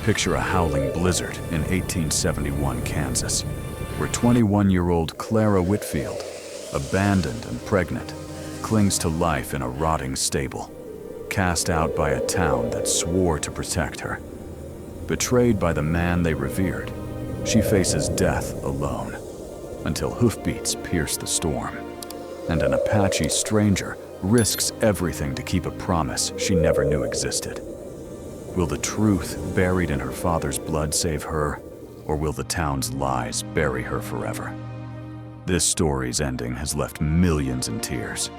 Picture a howling blizzard in 1871 Kansas, where 21-year-old Clara Whitfield, abandoned and pregnant, clings to life in a rotting stable, cast out by a town that swore to protect her. Betrayed by the man they revered, she faces death alone, until hoofbeats pierce the storm, and an Apache stranger risks everything to keep a promise she never knew existed. Will the truth buried in her father's blood save her, or will the town's lies bury her forever? This story's ending has left millions in tears.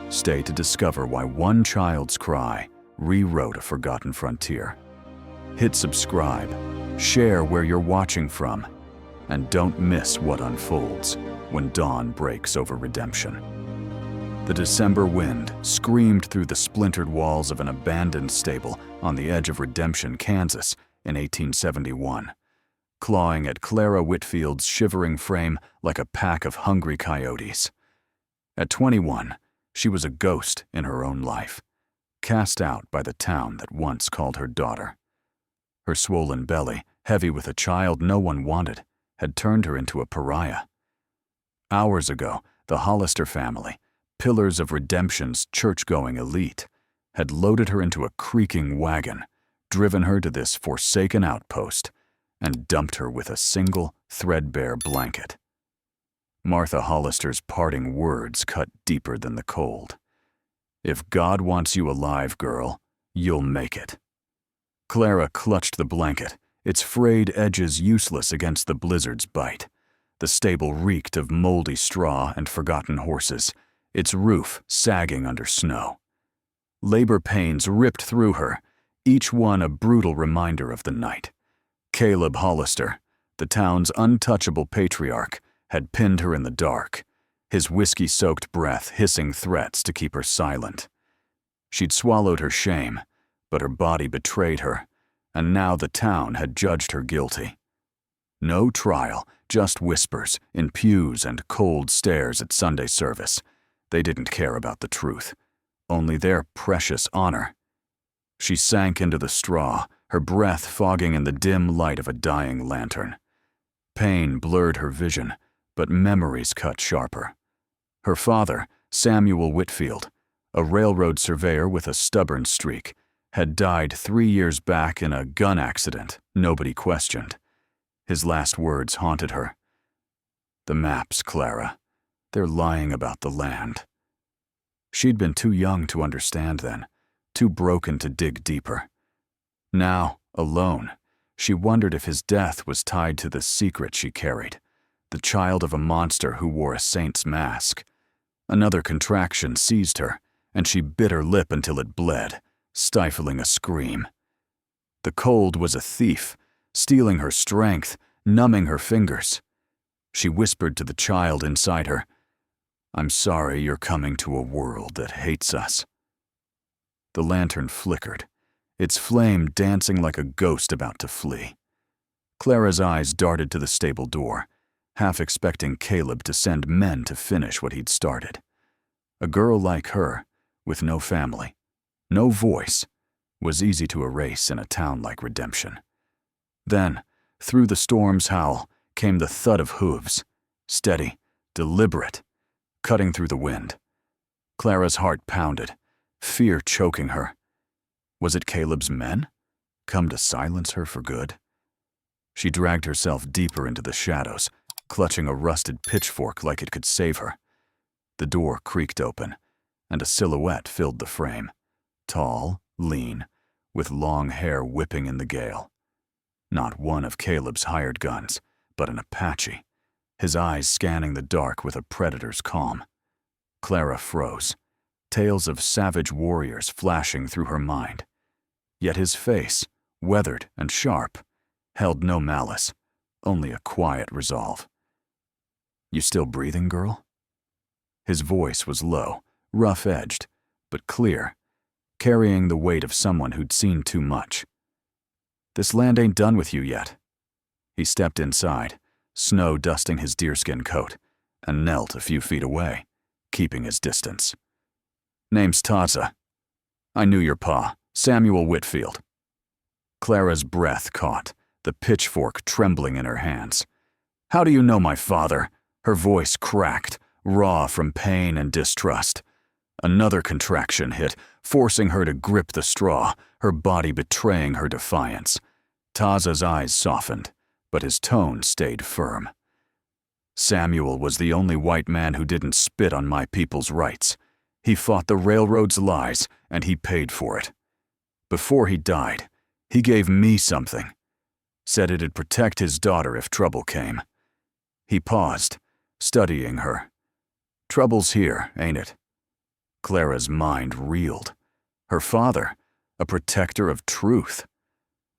Stay to discover why one child's cry rewrote a forgotten frontier. Hit subscribe, share where you're watching from, and don't miss what unfolds when dawn breaks over redemption. The December wind screamed through the splintered walls of an abandoned stable on the edge of Redemption, Kansas in 1871, clawing at Clara Whitfield's shivering frame like a pack of hungry coyotes. At 21, she was a ghost in her own life, cast out by the town that once called her daughter. Her swollen belly, heavy with a child no one wanted, had turned her into a pariah. Hours ago, the Hollister family, pillars of Redemption's church-going elite, had loaded her into a creaking wagon, driven her to this forsaken outpost, and dumped her with a single, threadbare blanket. Martha Hollister's parting words cut deeper than the cold. "If God wants you alive, girl, you'll make it." Clara clutched the blanket, its frayed edges useless against the blizzard's bite. The stable reeked of moldy straw and forgotten horses, its roof sagging under snow. Labor pains ripped through her, each one a brutal reminder of the night. Caleb Hollister, the town's untouchable patriarch, had pinned her in the dark, his whiskey-soaked breath hissing threats to keep her silent. She'd swallowed her shame, but her body betrayed her, and now the town had judged her guilty. No trial, just whispers in pews and cold stares at Sunday service. They didn't care about the truth, only their precious honor. She sank into the straw, her breath fogging in the dim light of a dying lantern. Pain blurred her vision, but memories cut sharper. Her father, Samuel Whitfield, a railroad surveyor with a stubborn streak, had died 3 years back in a gun accident nobody questioned. His last words haunted her. "The maps, Clara. They're lying about the land." She'd been too young to understand then, too broken to dig deeper. Now, alone, she wondered if his death was tied to the secret she carried, the child of a monster who wore a saint's mask. Another contraction seized her, and she bit her lip until it bled, stifling a scream. The cold was a thief, stealing her strength, numbing her fingers. She whispered to the child inside her, "I'm sorry you're coming to a world that hates us." The lantern flickered, its flame dancing like a ghost about to flee. Clara's eyes darted to the stable door, half expecting Caleb to send men to finish what he'd started. A girl like her, with no family, no voice, was easy to erase in a town like Redemption. Then, through the storm's howl, came the thud of hooves, steady, deliberate, cutting through the wind. Clara's heart pounded, fear choking her. Was it Caleb's men, come to silence her for good? She dragged herself deeper into the shadows, clutching a rusted pitchfork like it could save her. The door creaked open, and a silhouette filled the frame, tall, lean, with long hair whipping in the gale. Not one of Caleb's hired guns, but an Apache, his eyes scanning the dark with a predator's calm. Clara froze, tales of savage warriors flashing through her mind. Yet his face, weathered and sharp, held no malice, only a quiet resolve. "You still breathing, girl?" His voice was low, rough-edged, but clear, carrying the weight of someone who'd seen too much. "This land ain't done with you yet." He stepped inside, snow dusting his deerskin coat, and knelt a few feet away, keeping his distance. "Name's Taza. I knew your pa, Samuel Whitfield." Clara's breath caught, the pitchfork trembling in her hands. "How do you know my father?" Her voice cracked, raw from pain and distrust. Another contraction hit, forcing her to grip the straw, her body betraying her defiance. Taza's eyes softened, but his tone stayed firm. "Samuel was the only white man who didn't spit on my people's rights. He fought the railroad's lies, and he paid for it. Before he died, he gave me something. Said it'd protect his daughter if trouble came." He paused, studying her. "Trouble's here, ain't it?" Clara's mind reeled. Her father, a protector of truth.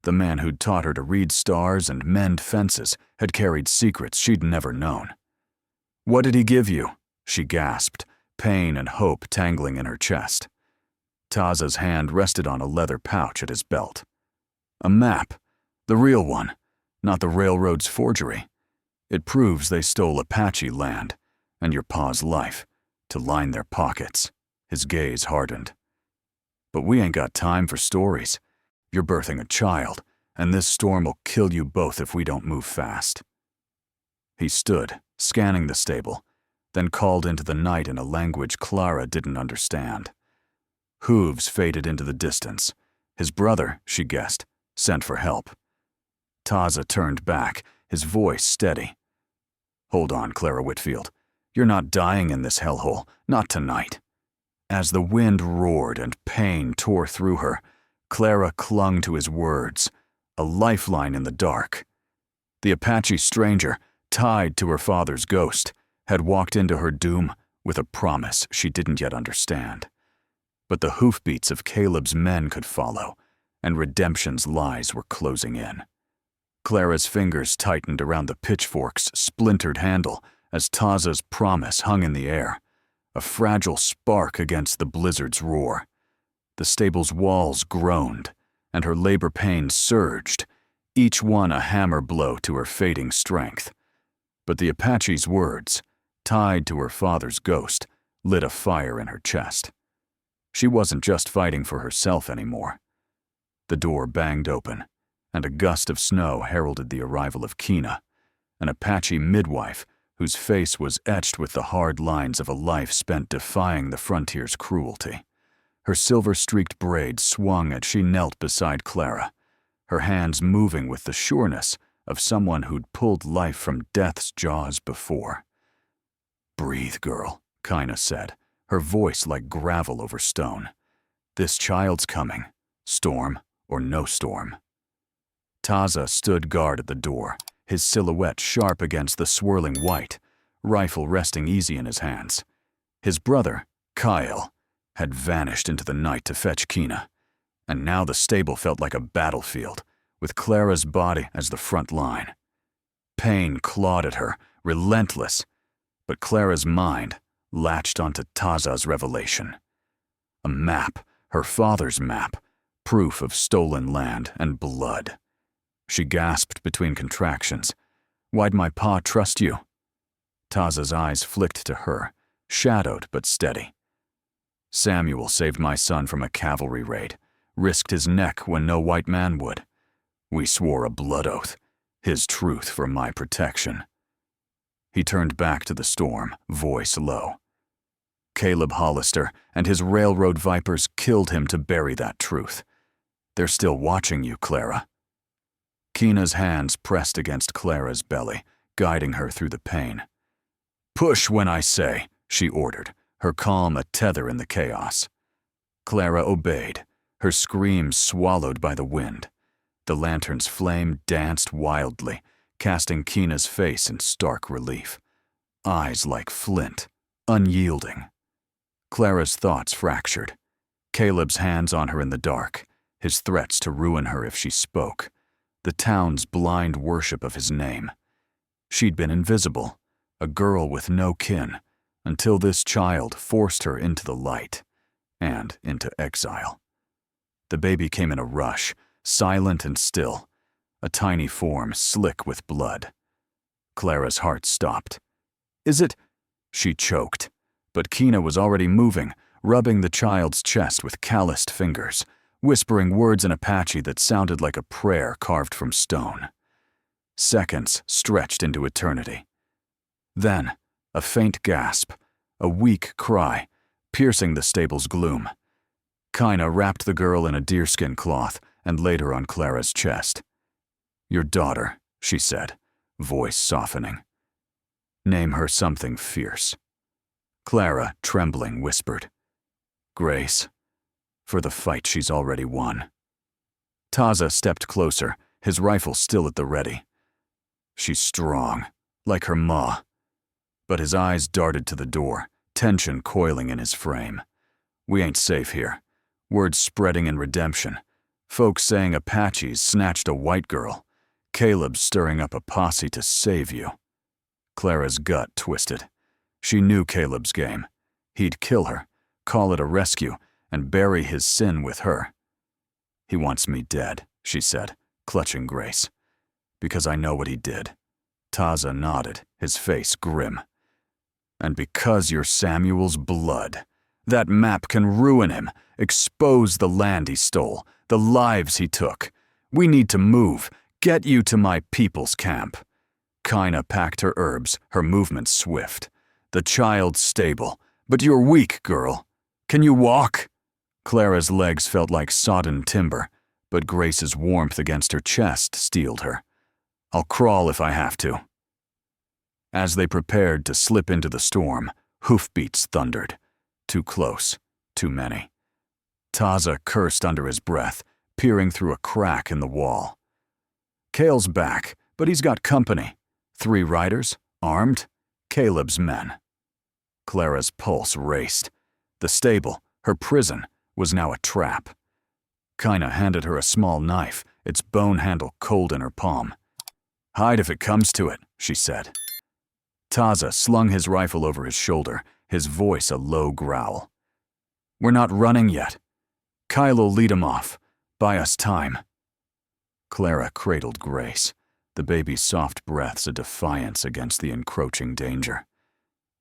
The man who'd taught her to read stars and mend fences had carried secrets she'd never known. "What did he give you?" she gasped, pain and hope tangling in her chest. Taza's hand rested on a leather pouch at his belt. "A map. The real one, not the railroad's forgery. It proves they stole Apache land, and your pa's life, to line their pockets." His gaze hardened. "But we ain't got time for stories. You're birthing a child, and this storm will kill you both if we don't move fast." He stood, scanning the stable, then called into the night in a language Clara didn't understand. Hooves faded into the distance. His brother, she guessed, sent for help. Taza turned back, his voice steady. "Hold on, Clara Whitfield. You're not dying in this hellhole, not tonight." As the wind roared and pain tore through her, Clara clung to his words, a lifeline in the dark. The Apache stranger, tied to her father's ghost, had walked into her doom with a promise she didn't yet understand. But the hoofbeats of Caleb's men could follow, and redemption's lies were closing in. Clara's fingers tightened around the pitchfork's splintered handle as Taza's promise hung in the air, a fragile spark against the blizzard's roar. The stable's walls groaned, and her labor pains surged, each one a hammer blow to her fading strength. But the Apache's words, tied to her father's ghost, lit a fire in her chest. She wasn't just fighting for herself anymore. The door banged open, and a gust of snow heralded the arrival of Kina, an Apache midwife whose face was etched with the hard lines of a life spent defying the frontier's cruelty. Her silver-streaked braid swung as she knelt beside Clara, her hands moving with the sureness of someone who'd pulled life from death's jaws before. "Breathe, girl," Kina said, her voice like gravel over stone. "This child's coming, storm or no storm." Taza stood guard at the door, his silhouette sharp against the swirling white, rifle resting easy in his hands. His brother, Kyle, had vanished into the night to fetch Kina, and now the stable felt like a battlefield, with Clara's body as the front line. Pain clawed at her, relentless, but Clara's mind latched onto Taza's revelation. A map, her father's map, proof of stolen land and blood. She gasped between contractions. "Why'd my pa trust you?" Taza's eyes flicked to her, shadowed but steady. "Samuel saved my son from a cavalry raid, risked his neck when no white man would. We swore a blood oath, his truth for my protection." He turned back to the storm, voice low. "Caleb Hollister and his railroad vipers killed him to bury that truth. They're still watching you, Clara." Kina's hands pressed against Clara's belly, guiding her through the pain. "Push when I say," she ordered, her calm a tether in the chaos. Clara obeyed, her screams swallowed by the wind. The lantern's flame danced wildly, casting Kina's face in stark relief. Eyes like flint, unyielding. Clara's thoughts fractured. Caleb's hands on her in the dark, his threats to ruin her if she spoke. The town's blind worship of his name. She'd been invisible, a girl with no kin, until this child forced her into the light, and into exile. The baby came in a rush, silent and still, a tiny form slick with blood. Clara's heart stopped. "Is it?" She choked, but Kina was already moving, rubbing the child's chest with calloused fingers, whispering words in Apache that sounded like a prayer carved from stone. Seconds stretched into eternity. Then, a faint gasp, a weak cry, piercing the stable's gloom. Kaina wrapped the girl in a deerskin cloth and laid her on Clara's chest. "Your daughter," she said, voice softening. "Name her something fierce." Clara, trembling, whispered, "Grace, for the fight she's already won." Taza stepped closer, his rifle still at the ready. "She's strong, like her ma." But his eyes darted to the door, tension coiling in his frame. "We ain't safe here. Words spreading in redemption. Folks saying Apaches snatched a white girl. Caleb's stirring up a posse to save you." Clara's gut twisted. She knew Caleb's game. He'd kill her, call it a rescue, and bury his sin with her. "He wants me dead," she said, clutching Grace. "Because I know what he did." Taza nodded, his face grim. "And because you're Samuel's blood. That map can ruin him, expose the land he stole, the lives he took. We need to move, get you to my people's camp." Kaina packed her herbs, her movements swift. "The child's stable, but you're weak, girl. Can you walk?" Clara's legs felt like sodden timber, but Grace's warmth against her chest steeled her. "I'll crawl if I have to." As they prepared to slip into the storm, hoofbeats thundered. Too close, too many. Taza cursed under his breath, peering through a crack in the wall. "Kale's back, but he's got company. 3 riders, armed, Caleb's men." Clara's pulse raced. The stable, her prison, was now a trap. Kaina handed her a small knife, its bone handle cold in her palm. "Hide if it comes to it," she said. Taza slung his rifle over his shoulder, his voice a low growl. "We're not running yet. Kyle'll lead 'em off. Buy us time." Clara cradled Grace, the baby's soft breaths a defiance against the encroaching danger.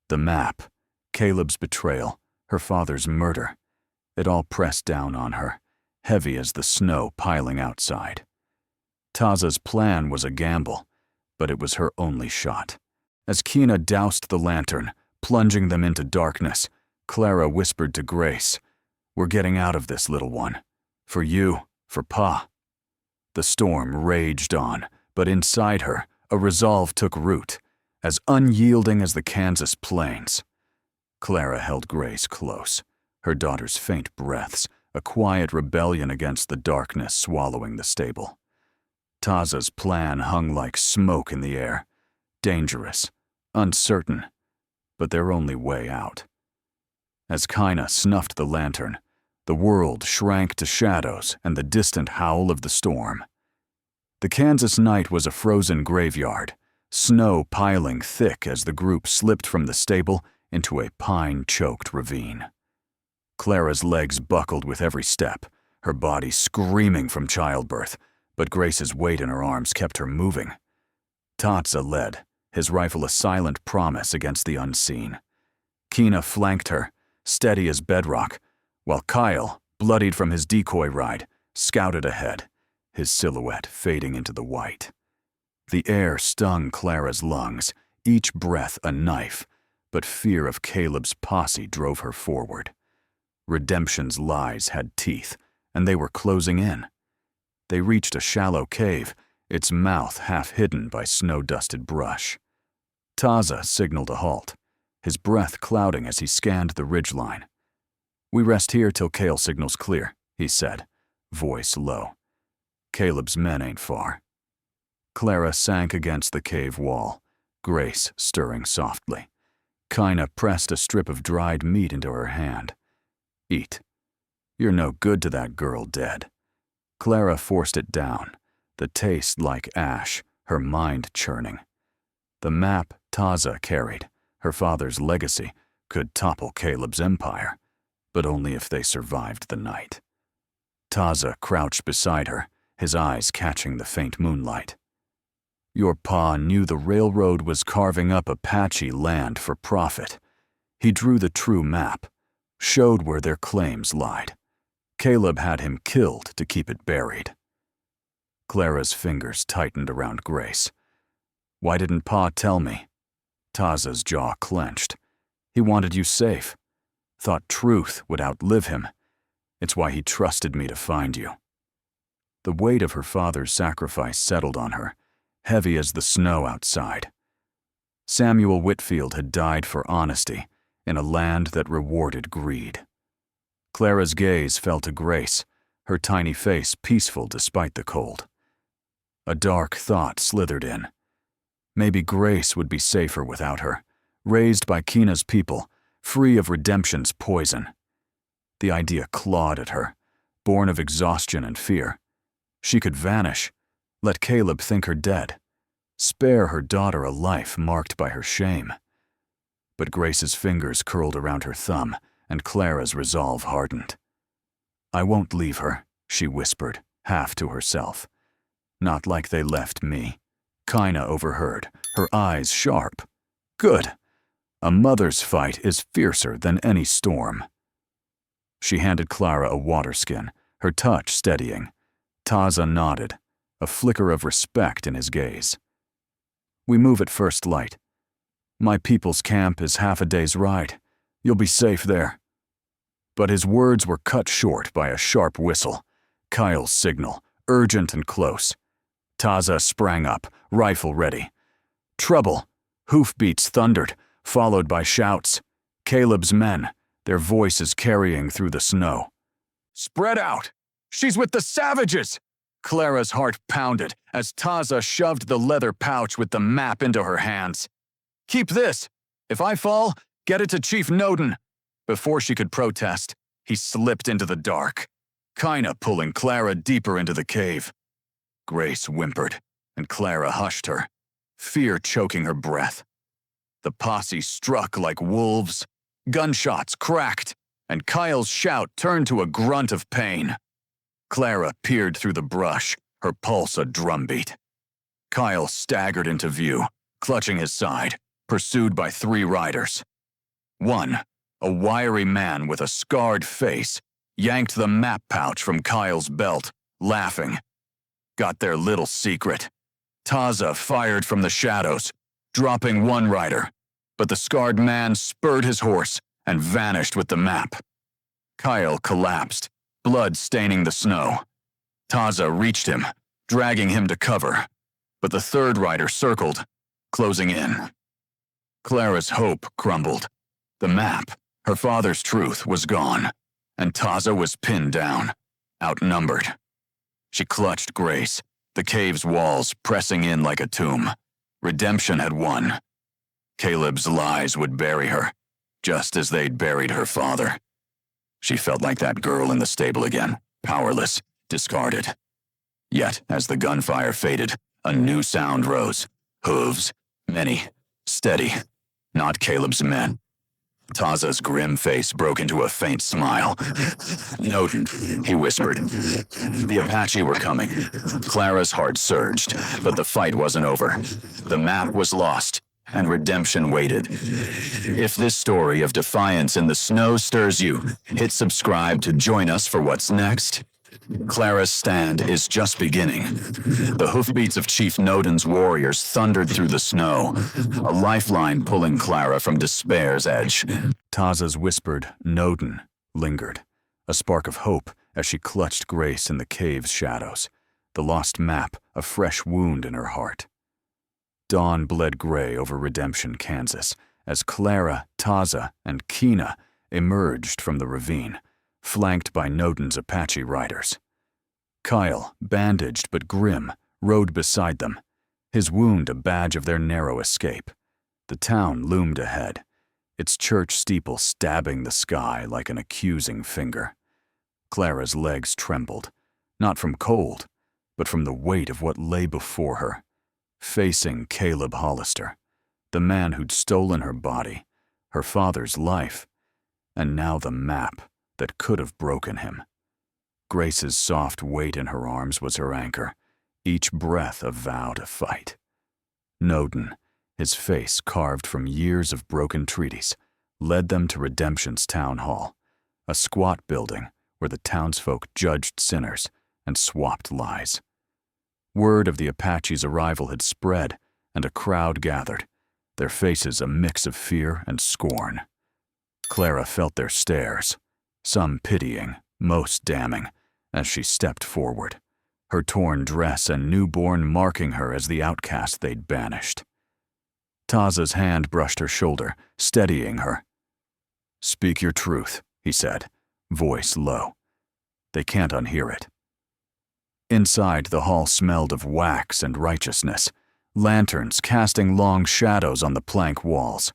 The map, Caleb's betrayal, her father's murder, it all pressed down on her, heavy as the snow piling outside. Taza's plan was a gamble, but it was her only shot. As Kina doused the lantern, plunging them into darkness, Clara whispered to Grace, "We're getting out of this, little one. For you, for Pa." The storm raged on, but inside her, a resolve took root, as unyielding as the Kansas plains. Clara held Grace close, her daughter's faint breaths, a quiet rebellion against the darkness swallowing the stable. Taza's plan hung like smoke in the air, dangerous, uncertain, but their only way out. As Kaina snuffed the lantern, the world shrank to shadows and the distant howl of the storm. The Kansas night was a frozen graveyard, snow piling thick as the group slipped from the stable into a pine-choked ravine. Clara's legs buckled with every step, her body screaming from childbirth, but Grace's weight in her arms kept her moving. Taza led, his rifle a silent promise against the unseen. Kina flanked her, steady as bedrock, while Kyle, bloodied from his decoy ride, scouted ahead, his silhouette fading into the white. The air stung Clara's lungs, each breath a knife, but fear of Caleb's posse drove her forward. Redemption's lies had teeth, and they were closing in. They reached a shallow cave, its mouth half hidden by snow-dusted brush. Taza signaled a halt, his breath clouding as he scanned the ridgeline. "We rest here till Cale signals clear," he said, voice low. "Caleb's men ain't far." Clara sank against the cave wall, Grace stirring softly. Kaina pressed a strip of dried meat into her hand. "Eat. You're no good to that girl dead." Clara forced it down, the taste like ash, her mind churning. The map Taza carried, her father's legacy, could topple Caleb's empire, but only if they survived the night. Taza crouched beside her, his eyes catching the faint moonlight. "Your pa knew the railroad was carving up Apache land for profit. He drew the true map, showed where their claims lied. Caleb had him killed to keep it buried. Clara's fingers tightened around Grace. Why didn't Pa tell me? Taza's jaw clenched. He wanted you safe. Thought truth would outlive him. It's why he trusted me to find you. The weight of her father's sacrifice settled on her, heavy as the snow outside. Samuel Whitfield had died for honesty in a land that rewarded greed. Clara's gaze fell to Grace, her tiny face peaceful despite the cold. A dark thought slithered in. Maybe Grace would be safer without her, raised by Keena's people, free of redemption's poison. The idea clawed at her, born of exhaustion and fear. She could vanish, let Caleb think her dead, spare her daughter a life marked by her shame. But Grace's fingers curled around her thumb, and Clara's resolve hardened. I won't leave her, she whispered, half to herself. Not like they left me. Kaina overheard, her eyes sharp. Good. A mother's fight is fiercer than any storm. She handed Clara a water skin, her touch steadying. Taza nodded, a flicker of respect in his gaze. We move at first light. My people's camp is half a day's ride. You'll be safe there. But his words were cut short by a sharp whistle. Kyle's signal, urgent and close. Taza sprang up, rifle ready. Trouble! Hoofbeats thundered, followed by shouts. Caleb's men, their voices carrying through the snow. Spread out! She's with the savages! Clara's heart pounded as Taza shoved the leather pouch with the map into her hands. Keep this! If I fall, get it to Chief Noden. Before she could protest, he slipped into the dark, Kaina pulling Clara deeper into the cave. Grace whimpered, and Clara hushed her, fear choking her breath. The posse struck like wolves. Gunshots cracked, and Kyle's shout turned to a grunt of pain. Clara peered through the brush, her pulse a drumbeat. Kyle staggered into view, clutching his side, pursued by 3 riders. One, a wiry man with a scarred face, yanked the map pouch from Kyle's belt, laughing. Got their little secret. Taza fired from the shadows, dropping one rider, but the scarred man spurred his horse and vanished with the map. Kyle collapsed, blood staining the snow. Taza reached him, dragging him to cover, but the third rider circled, closing in. Clara's hope crumbled. The map, her father's truth, was gone, and Taza was pinned down, outnumbered. She clutched Grace, the cave's walls pressing in like a tomb. Redemption had won. Caleb's lies would bury her, just as they'd buried her father. She felt like that girl in the stable again, powerless, discarded. Yet, as the gunfire faded, a new sound rose. Hooves, many, steady, not Caleb's men. Taza's grim face broke into a faint smile. Noden, he whispered. The Apache were coming. Clara's heart surged, but the fight wasn't over. The map was lost, and redemption waited. If this story of defiance in the snow stirs you, hit subscribe to join us for what's next. Clara's stand is just beginning. The hoofbeats of Chief Noden's warriors thundered through the snow, a lifeline pulling Clara from despair's edge. Taza's whispered, Noden, lingered, a spark of hope as she clutched Grace in the cave's shadows, the lost map a fresh wound in her heart. Dawn bled gray over Redemption, Kansas, as Clara, Taza, and Keena emerged from the ravine, flanked by Noden's Apache riders. Kyle, bandaged but grim, rode beside them, his wound a badge of their narrow escape. The town loomed ahead, its church steeple stabbing the sky like an accusing finger. Clara's legs trembled, not from cold, but from the weight of what lay before her, facing Caleb Hollister, the man who'd stolen her body, her father's life, and now the map that could have broken him. Grace's soft weight in her arms was her anchor, each breath a vow to fight. Noden, his face carved from years of broken treaties, led them to Redemption's town hall, a squat building where the townsfolk judged sinners and swapped lies. Word of the Apache's arrival had spread, and a crowd gathered, their faces a mix of fear and scorn. Clara felt their stares, some pitying, most damning, as she stepped forward, her torn dress and newborn marking her as the outcast they'd banished. Taza's hand brushed her shoulder, steadying her. "Speak your truth," he said, voice low. "They can't unhear it." Inside, the hall smelled of wax and righteousness, lanterns casting long shadows on the plank walls.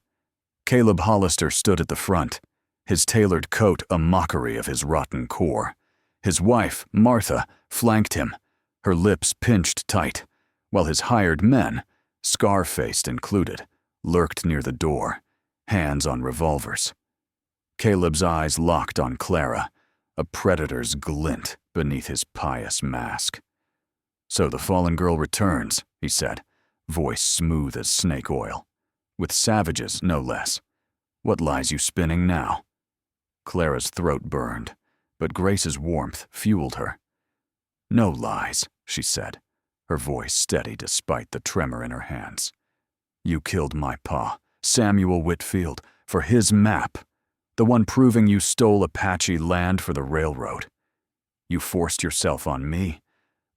Caleb Hollister stood at the front, his tailored coat a mockery of his rotten core. His wife, Martha, flanked him, her lips pinched tight, while his hired men, scar-faced included, lurked near the door, hands on revolvers. Caleb's eyes locked on Clara, a predator's glint beneath his pious mask. "So the fallen girl returns," he said, voice smooth as snake oil. "With savages, no less. What lies you spinning now?" Clara's throat burned, but Grace's warmth fueled her. "No lies," she said, her voice steady despite the tremor in her hands. "You killed my pa, Samuel Whitfield, for his map, the one proving you stole Apache land for the railroad. You forced yourself on me,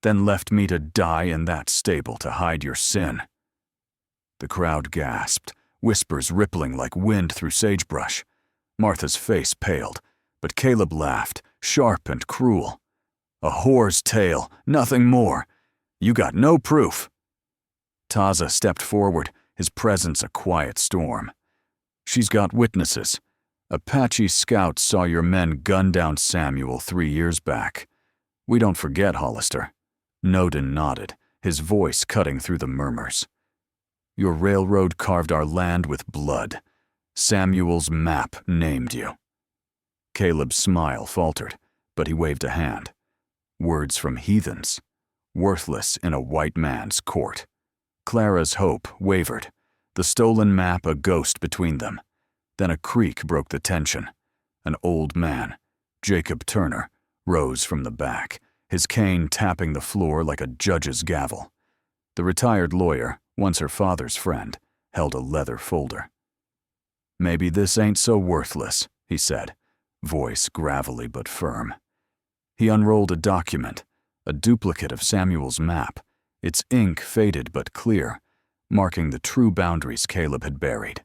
then left me to die in that stable to hide your sin." The crowd gasped, whispers rippling like wind through sagebrush. Martha's face paled, but Caleb laughed, sharp and cruel. "A whore's tale, nothing more. You got no proof." Taza stepped forward, his presence a quiet storm. "She's got witnesses. Apache scouts saw your men gun down Samuel 3 years back. We don't forget, Hollister." Noden nodded, his voice cutting through the murmurs. "Your railroad carved our land with blood. Samuel's map named you." Caleb's smile faltered, but he waved a hand. Words from heathens, worthless in a white man's court. Clara's hope wavered, the stolen map a ghost between them. Then a creak broke the tension. An old man, Jacob Turner, rose from the back, his cane tapping the floor like a judge's gavel. The retired lawyer, once her father's friend, held a leather folder. "Maybe this ain't so worthless," he said, voice gravelly but firm. He unrolled a document, a duplicate of Samuel's map, its ink faded but clear, marking the true boundaries Caleb had buried.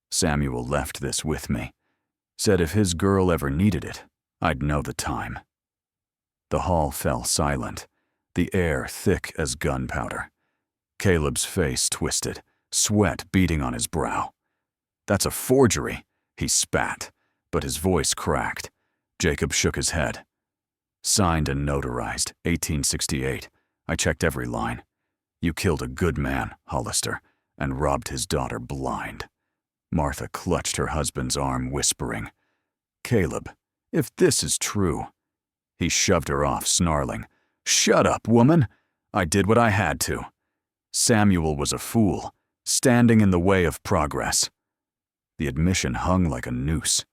"Samuel left this with me. Said if his girl ever needed it, I'd know the time." The hall fell silent, the air thick as gunpowder. Caleb's face twisted, sweat beading on his brow. "That's a forgery," he spat, but his voice cracked. Jacob shook his head. "Signed and notarized, 1868. I checked every line. You killed a good man, Hollister, and robbed his daughter blind." Martha clutched her husband's arm, whispering, "Caleb, if this is true." He shoved her off, snarling, "Shut up, woman! I did what I had to. Samuel was a fool, standing in the way of progress." The admission hung like a noose.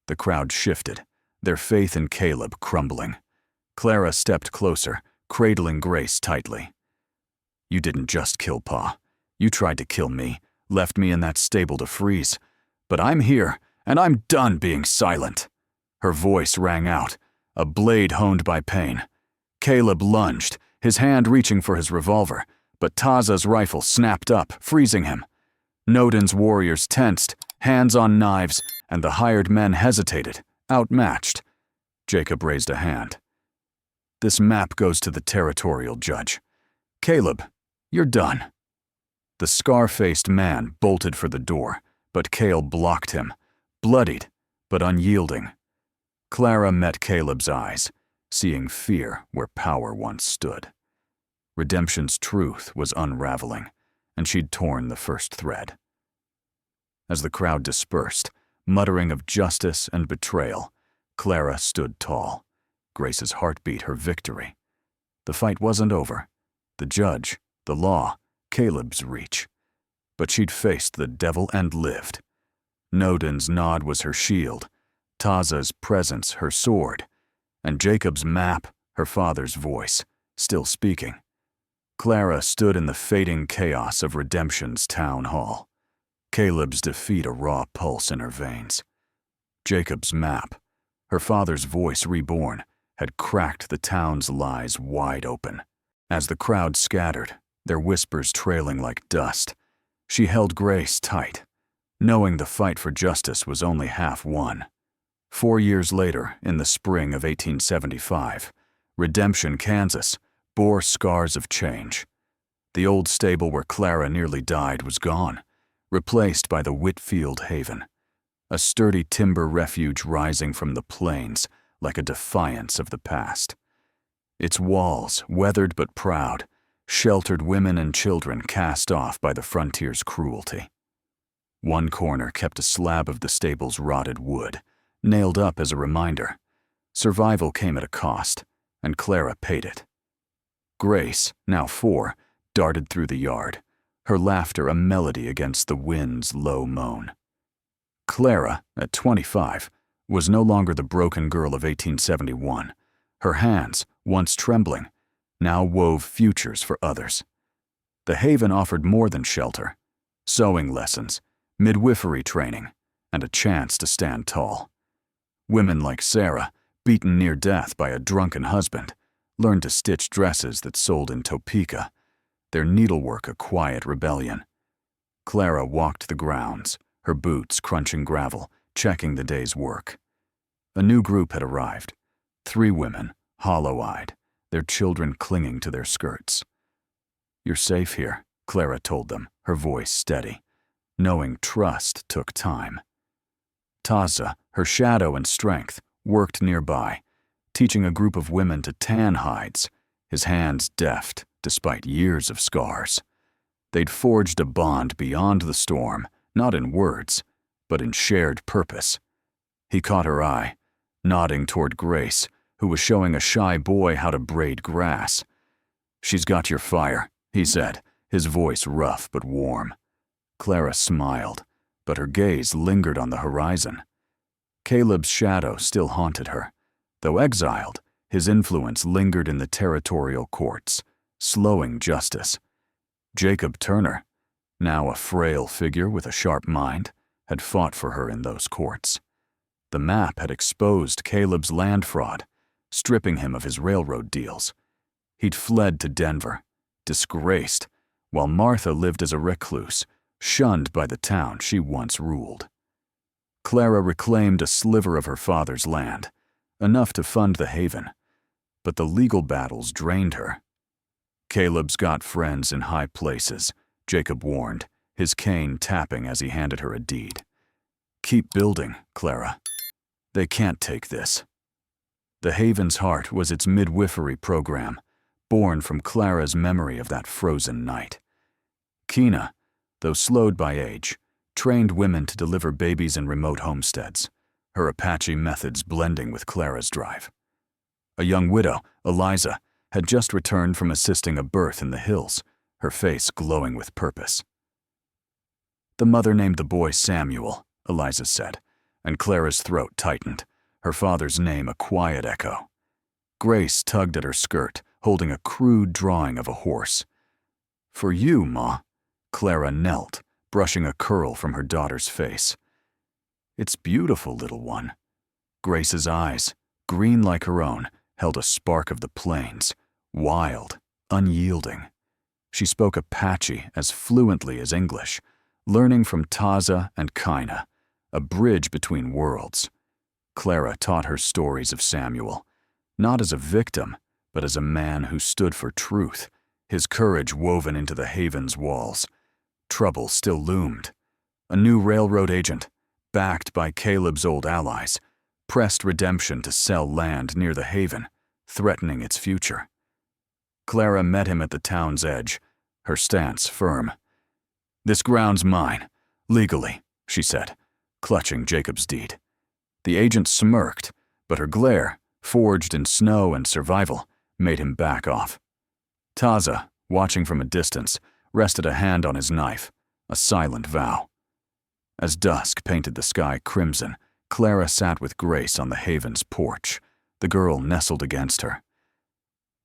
The crowd shifted, their faith in Caleb crumbling. Clara stepped closer, cradling Grace tightly. "You didn't just kill Pa. You tried to kill me, left me in that stable to freeze. But I'm here, and I'm done being silent." Her voice rang out, a blade honed by pain. Caleb lunged, his hand reaching for his revolver, but Taza's rifle snapped up, freezing him. Noden's warriors tensed, hands on knives, and the hired men hesitated, outmatched. Jacob raised a hand. "This map goes to the territorial judge. Caleb, you're done." The scar-faced man bolted for the door, but Cale blocked him, bloodied but unyielding. Clara met Caleb's eyes, seeing fear where power once stood. Redemption's truth was unraveling, and she'd torn the first thread. As the crowd dispersed, muttering of justice and betrayal, Clara stood tall, Grace's heartbeat her victory. The fight wasn't over. The judge, the law, Caleb's reach. But she'd faced the devil and lived. Noden's nod was her shield, Taza's presence her sword, And Jacob's map, her father's voice, still speaking. Clara stood in the fading chaos of Redemption's town hall. Caleb's defeat a raw pulse in her veins. Jacob's map, her father's voice reborn, had cracked the town's lies wide open. As the crowd scattered, their whispers trailing like dust, she held Grace tight, knowing the fight for justice was only half won. 4 years later, in the spring of 1875, Redemption, Kansas, bore scars of change. The old stable where Clara nearly died was gone, replaced by the Whitfield Haven, a sturdy timber refuge rising from the plains like a defiance of the past. Its walls, weathered but proud, sheltered women and children cast off by the frontier's cruelty. One corner kept a slab of the stable's rotted wood, nailed up as a reminder. Survival came at a cost, and Clara paid it. Grace, now 4, darted through the yard, her laughter a melody against the wind's low moan. Clara, at 25, was no longer the broken girl of 1871. Her hands, once trembling, now wove futures for others. The Haven offered more than shelter: sewing lessons, midwifery training, and a chance to stand tall. Women like Sarah, beaten near death by a drunken husband, learned to stitch dresses that sold in Topeka, their needlework a quiet rebellion. Clara walked the grounds, her boots crunching gravel, checking the day's work. A new group had arrived: 3 women, hollow-eyed, their children clinging to their skirts. "You're safe here," Clara told them, her voice steady, knowing trust took time. Taza, her shadow and strength, worked nearby, teaching a group of women to tan hides, his hands deft despite years of scars. They'd forged a bond beyond the storm, not in words, but in shared purpose. He caught her eye, nodding toward Grace, who was showing a shy boy how to braid grass. "She's got your fire," he said, his voice rough but warm. Clara smiled, but her gaze lingered on the horizon. Caleb's shadow still haunted her. Though exiled, his influence lingered in the territorial courts, slowing justice. Jacob Turner, now a frail figure with a sharp mind, had fought for her in those courts. The map had exposed Caleb's land fraud, stripping him of his railroad deals. He'd fled to Denver, disgraced, while Martha lived as a recluse, shunned by the town she once ruled. Clara reclaimed a sliver of her father's land, enough to fund the Haven, but the legal battles drained her. "Caleb's got friends in high places," Jacob warned, his cane tapping as he handed her a deed. "Keep building, Clara. They can't take this." The Haven's heart was its midwifery program, born from Clara's memory of that frozen night. Kina, though slowed by age, trained women to deliver babies in remote homesteads, her Apache methods blending with Clara's drive. A young widow, Eliza, had just returned from assisting a birth in the hills, her face glowing with purpose. "The mother named the boy Samuel," Eliza said, and Clara's throat tightened, her father's name a quiet echo. Grace tugged at her skirt, holding a crude drawing of a horse. "For you, Ma." Clara knelt, brushing a curl from her daughter's face. "It's beautiful, little one." Grace's eyes, green like her own, held a spark of the plains, wild, unyielding. She spoke Apache as fluently as English, learning from Taza and Kina, a bridge between worlds. Clara taught her stories of Samuel, not as a victim, but as a man who stood for truth, his courage woven into the Haven's walls. Trouble still loomed. A new railroad agent, backed by Caleb's old allies, pressed Redemption to sell land near the Haven, threatening its future. Clara met him at the town's edge, her stance firm. "This ground's mine, legally," she said, clutching Jacob's deed. The agent smirked, but her glare, forged in snow and survival, made him back off. Taza, watching from a distance, rested a hand on his knife, a silent vow. As dusk painted the sky crimson, Clara sat with Grace on the Haven's porch, The girl nestled against her.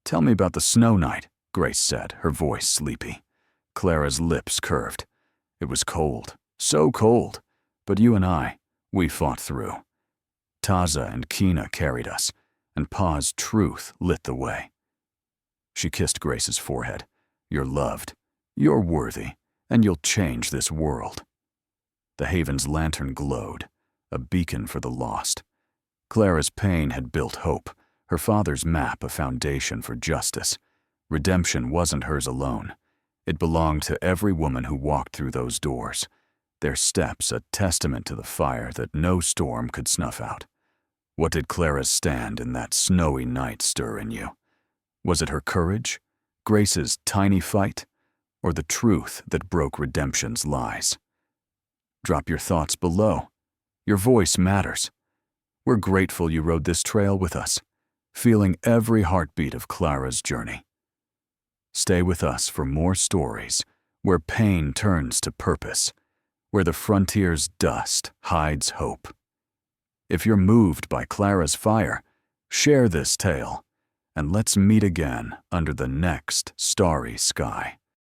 "Tell me about the snow night," Grace said, her voice sleepy. Clara's lips curved. "It was cold, so cold, but you and I, we fought through. Taza and Kina carried us, and Pa's truth lit the way." She kissed Grace's forehead. "You're loved, you're worthy, and you'll change this world." The Haven's lantern glowed, a beacon for the lost. Clara's pain had built hope, her father's map a foundation for justice. Redemption wasn't hers alone. It belonged to every woman who walked through those doors, their steps a testament to the fire that no storm could snuff out. What did Clara's stand in that snowy night stir in you? Was it her courage, Grace's tiny fight, or the truth that broke redemption's lies? Drop your thoughts below. Your voice matters. We're grateful you rode this trail with us, feeling every heartbeat of Clara's journey. Stay with us for more stories where pain turns to purpose, where the frontier's dust hides hope. If you're moved by Clara's fire, share this tale, and let's meet again under the next starry sky.